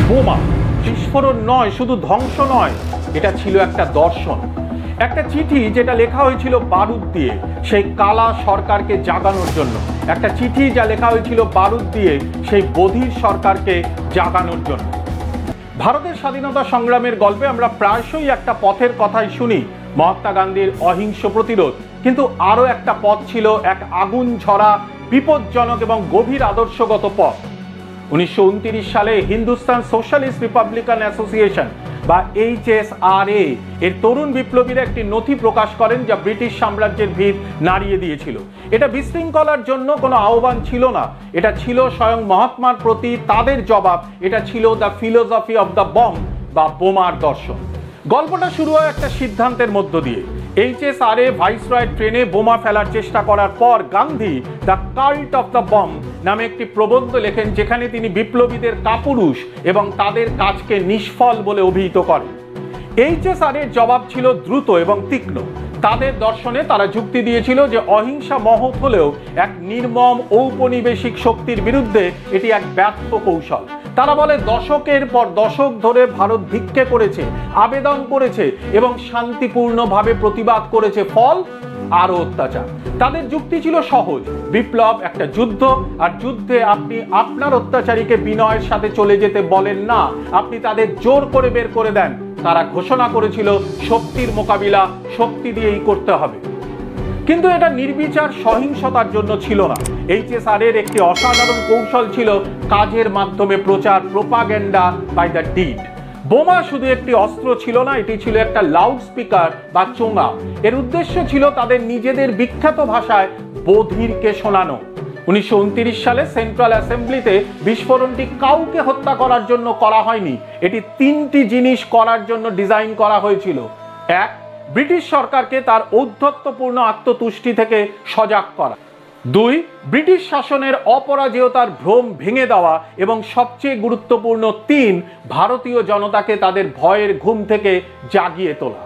বোমা বিস্ফোরণ নয়, শুধু ধ্বংস নয়, এটা ছিল একটা দর্শন, একটা চিঠি যেটা লেখা হয়েছিল বারুদ দিয়ে সেই কালা সরকারকে জাগানোর জন্য, একটা চিঠি যা লেখা হয়েছিল বারুদ দিয়ে সেই বধির সরকারকে জাগানোর জন্য। ভারতের স্বাধীনতা সংগ্রামের গল্পে আমরা প্রায়শই একটা পথের কথাই শুনি, মহাত্মা গান্ধীর অহিংস প্রতিরোধ, কিন্তু আরও একটা পথ ছিল এক আগুন ঝরা, বিপজ্জনক এবং গভীর আদর্শগত পথ। 1929 সালে হিন্দুস্তান সোশ্যালিস্ট রিপাবলিকান অ্যাসোসিয়েশন বা HSRA এর তরুণ বিপ্লবীরা একটি নথি প্রকাশ করেন যা ব্রিটিশ সাম্রাজ্যের ভিত নাড়িয়ে দিয়েছিল। এটা বিশৃঙ্খলার জন্য কোনো আহ্বান ছিল না, এটা ছিল স্বয়ং মহাত্মার প্রতি তাদের জবাব, এটা ছিল the philosophy of the bomb বা বোমার দর্শন। গল্পটা শুরু হয় একটা সিদ্ধান্তের মধ্য দিয়ে। HSRA ভাইসরয় ট্রেনে বোমা ফেলার চেষ্টা করার পর Gandhi the cult of the bomb নামে একটি প্রবন্ধ লেখেন, যেখানে তিনি বিপ্লবীদের কাপুরুষ এবং তাদের কাজকে নিষ্ফল বলে অভিহিত করেন। HSRA এর জবাব ছিল দ্রুত এবং তীক্ষ্ণ। তাদের দর্শনে তারা যুক্তি দিয়েছিল যে অহিংসা মহৎ হলেও এক নির্মম ঔপনিবেশিক শক্তির বিরুদ্ধে এটি এক ব্যর্থ কৌশল। তারা বলে দশকের পর দশক ধরে ভারত ভিক্ষে করেছে, আবেদন করেছে এবং শান্তিপূর্ণভাবে প্রতিবাদ করেছে, ফল আরও অত্যাচার। তাদের যুক্তি ছিল সহজ, বিপ্লব একটা যুদ্ধ, আর যুদ্ধে আপনি আপনার অত্যাচারীকে বিনয়ের সাথে চলে যেতে বলেন না, আপনি তাদের জোর করে বের করে দেন। তারা ঘোষণা করেছিল শক্তির মোকাবিলা শক্তি দিয়েই করতে হবে। কিন্তু এটা নির্বিচার সহিংসতার জন্য ছিল না। HSRA এর একটি অসাধারণ কৌশল ছিল কাজের মাধ্যমে প্রচার, প্রোপাগ্যান্ডা বাই দ্য ডিড। বোমা শুধু একটি অস্ত্র ছিল না, এটি ছিল একটা লাউড স্পিকার বা চোঙা। এর উদ্দেশ্য ছিল তাদের নিজেদের বিখ্যাত ভাষায় বধিরকে শোনানো। 1929 সালে সেন্ট্রাল অ্যাসেম্বলিতে বিস্ফোরণটি কাউকে হত্যা করার জন্য করা হয়নি, এটি তিনটি জিনিস করার জন্য ডিজাইন করা হয়েছিল। এক, ব্রিটিশ সরকারকে তার ঔদ্ধত্যপূর্ণ আত্মতুষ্টি থেকে সজাগ করা। দুই, ব্রিটিশ শাসনের অপরাজেয়তার ভ্রম ভেঙে দেওয়া। এবং সবচেয়ে গুরুত্বপূর্ণ তিন, ভারতীয় জনতাকে তাদের ভয়ের ঘুম থেকে জাগিয়ে তোলা।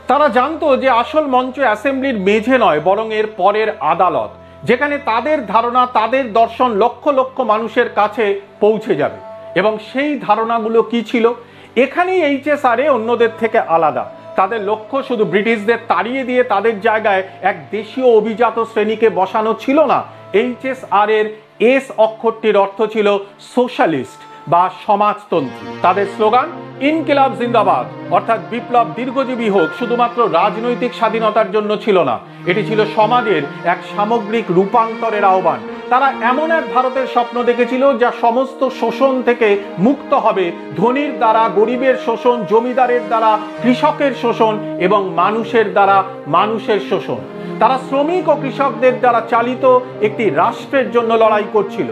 তারা জানতো যে আসল মঞ্চ অ্যাসেম্বলির মেঝে নয়, বরং এর পরের আদালত, যেখানে তাদের ধারণা, তাদের দর্শন লক্ষ লক্ষ মানুষের কাছে পৌঁছে যাবে। এবং সেই ধারণাগুলো কি ছিল? এখানেই HSRA অন্যদের থেকে আলাদা। তাদের লক্ষ্য শুধু ব্রিটিশদের তাড়িয়ে দিয়ে তাদের জায়গায় এক দেশীয় অভিজাত শ্রেণীকে বসানো ছিল না। HSRA এর এস অক্ষরটির অর্থ ছিল সোশ্যালিস্ট বা সমাজতন্ত্রী। তাদের স্লোগান ইনকিলাব জিন্দাবাদ, অর্থাৎ বিপ্লব দীর্ঘজীবী হোক, শুধুমাত্র রাজনৈতিক স্বাধীনতার জন্য ছিল না, এটি ছিল সমাজের এক সামগ্রিক রূপান্তরের আহ্বান। তারা এমন এক ভারতের স্বপ্ন দেখেছিল যা সমস্ত শোষণ থেকে মুক্ত হবে, ধনীর দ্বারা গরিবের শোষণ, জমিদারের দ্বারা কৃষকের শোষণ এবং মানুষের দ্বারা মানুষের শোষণ। তারা শ্রমিক ও কৃষকদের দ্বারা চালিত একটি রাষ্ট্রের জন্য লড়াই করছিল।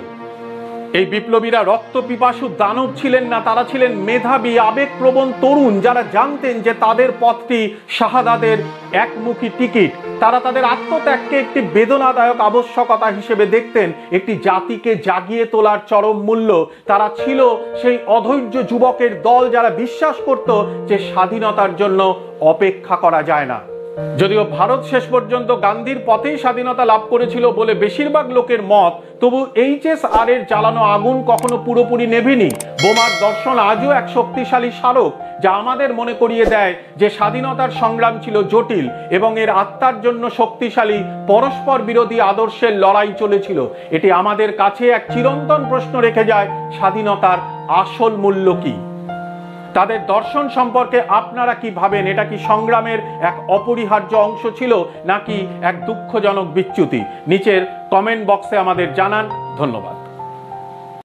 এই বিপ্লবীরা রক্ত পিপাসু দানব ছিলেন না, তারা ছিলেন মেধাবী, আবেগপ্রবণ তরুণ যারা জানতেন যে তাদের পথটি শাহাদাতের একমুখী টিকিট। তারা তাদের আত্মত্যাগকে একটি বেদনাদায়ক আবশ্যকতা হিসেবে দেখতেন, একটি জাতিকে জাগিয়ে তোলার চরম মূল্য। তারা ছিল সেই অধৈর্য যুবকের দল যারা বিশ্বাস করত যে স্বাধীনতার জন্য অপেক্ষা করা যায় না। যদিও ভারত শেষ পর্যন্ত গান্ধীর পথেই স্বাধীনতা লাভ করেছিল বলে বেশিরভাগ লোকের মত, তবু HSRA এর জ্বালানো আগুন কখনো পুরোপুরি নেভেনি। বোমার দর্শন আজও এক শক্তিশালী স্মারক যা আমাদের মনে করিয়ে দেয় যে স্বাধীনতার সংগ্রাম ছিল জটিল এবং এর আত্মার জন্য শক্তিশালী পরস্পর বিরোধী আদর্শের লড়াই চলেছিল। এটি আমাদের কাছে এক চিরন্তন প্রশ্ন রেখে যায়, স্বাধীনতার আসল মূল্য কি? তাদের দর্শন সম্পর্কে আপনারা কি ভাবেন? এটা কি সংগ্রামের এক অপরিহার্য অংশ ছিল নাকি এক দুঃখজনক বিচ্যুতি? নিচের কমেন্ট বক্সে আমাদের জানান। ধন্যবাদ।